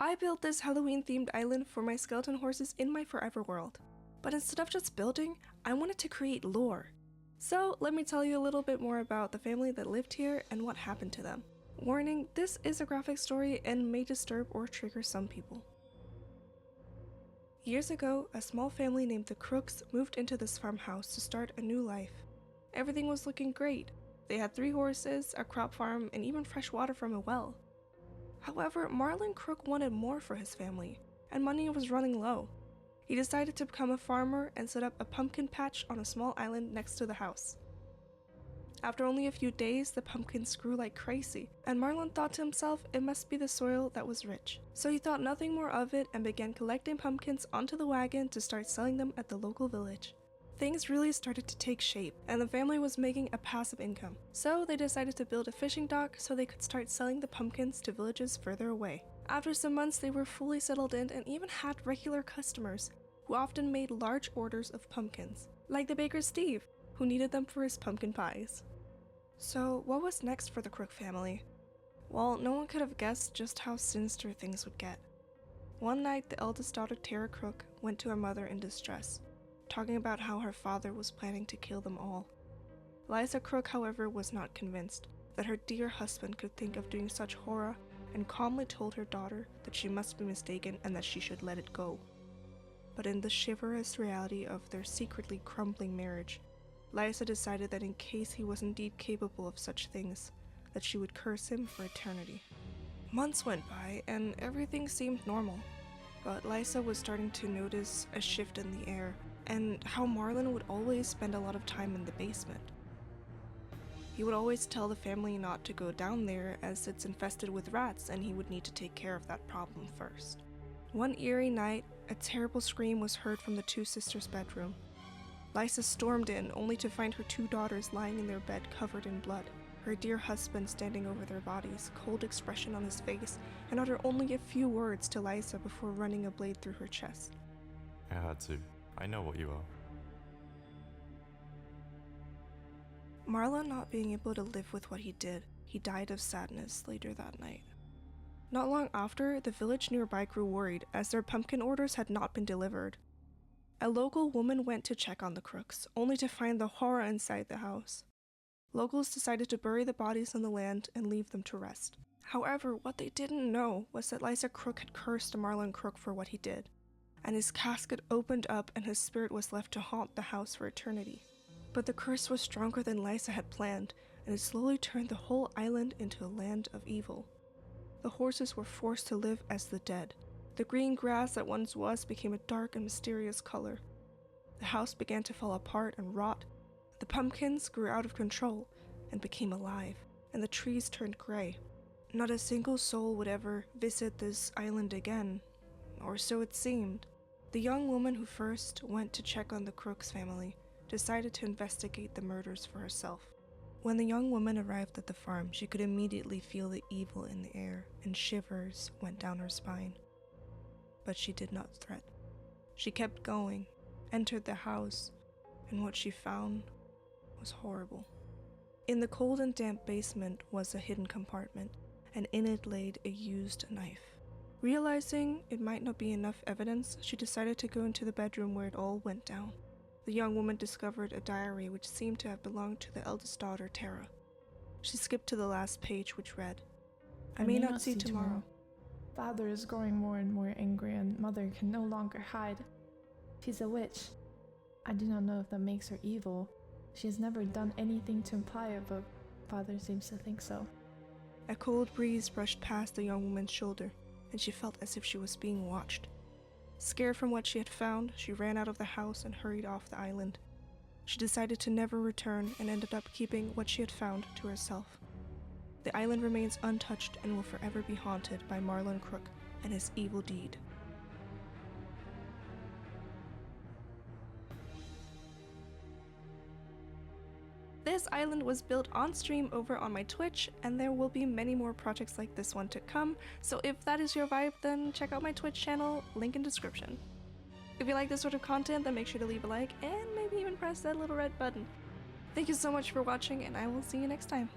I built this Halloween-themed island for my skeleton horses in my forever world. But instead of just building, I wanted to create lore. So let me tell you a little bit more about the family that lived here and what happened to them. Warning, this is a graphic story and may disturb or trigger some people. Years ago, a small family named the Crooks moved into this farmhouse to start a new life. Everything was looking great. They had 3 horses, a crop farm, and even fresh water from a well. However, Marlon Crook wanted more for his family, and money was running low. He decided to become a farmer and set up a pumpkin patch on a small island next to the house. After only a few days, the pumpkins grew like crazy, and Marlon thought to himself it must be the soil that was rich. So he thought nothing more of it and began collecting pumpkins onto the wagon to start selling them at the local village. Things really started to take shape, and the family was making a passive income. So they decided to build a fishing dock so they could start selling the pumpkins to villages further away. After some months, they were fully settled in and even had regular customers who often made large orders of pumpkins, like the baker Steve, who needed them for his pumpkin pies. So what was next for the Crook family? Well, no one could have guessed just how sinister things would get. One night, the eldest daughter Tara Crook went to her mother in distress, talking about how her father was planning to kill them all. Liza Crook, however, was not convinced that her dear husband could think of doing such horror and calmly told her daughter that she must be mistaken and that she should let it go. But in the chivalrous reality of their secretly crumbling marriage, Liza decided that in case he was indeed capable of such things, that she would curse him for eternity. Months went by and everything seemed normal, but Liza was starting to notice a shift in the air and how Marlon would always spend a lot of time in the basement. He would always tell the family not to go down there as it's infested with rats and he would need to take care of that problem first. One eerie night, a terrible scream was heard from the 2 sisters' bedroom. Liza stormed in, only to find her 2 daughters lying in their bed covered in blood, her dear husband standing over their bodies, cold expression on his face, and uttered only a few words to Liza before running a blade through her chest. I had to. I know what you are. Marlon not being able to live with what he did, he died of sadness later that night. Not long after, the village nearby grew worried as their pumpkin orders had not been delivered. A local woman went to check on the Crooks, only to find the horror inside the house. Locals decided to bury the bodies in the land and leave them to rest. However, what they didn't know was that Liza Crook had cursed Marlon Crook for what he did, and his casket opened up and his spirit was left to haunt the house for eternity. But the curse was stronger than Liza had planned, and it slowly turned the whole island into a land of evil. The horses were forced to live as the dead. The green grass that once was became a dark and mysterious color. The house began to fall apart and rot. The pumpkins grew out of control and became alive, and the trees turned gray. Not a single soul would ever visit this island again, or so it seemed. The young woman who first went to check on the Crooks family decided to investigate the murders for herself. When the young woman arrived at the farm, she could immediately feel the evil in the air, and shivers went down her spine. But she did not threat. She kept going, entered the house, and what she found was horrible. In the cold and damp basement was a hidden compartment, and in it laid a used knife. Realizing it might not be enough evidence, she decided to go into the bedroom where it all went down. The young woman discovered a diary which seemed to have belonged to the eldest daughter, Tara. She skipped to the last page, which read, I may not see tomorrow. Father is growing more and more angry and mother can no longer hide. She's a witch. I do not know if that makes her evil. She has never done anything to imply it, but father seems to think so. A cold breeze brushed past the young woman's shoulder, and she felt as if she was being watched. Scared from what she had found, she ran out of the house and hurried off the island. She decided to never return and ended up keeping what she had found to herself. The island remains untouched and will forever be haunted by Marlon Crook and his evil deed. This island was built on stream over on my Twitch, and there will be many more projects like this one to come, so if that is your vibe, then check out my Twitch channel, link in description. If you like this sort of content, then make sure to leave a like and maybe even press that little red button. Thank you so much for watching, and I will see you next time.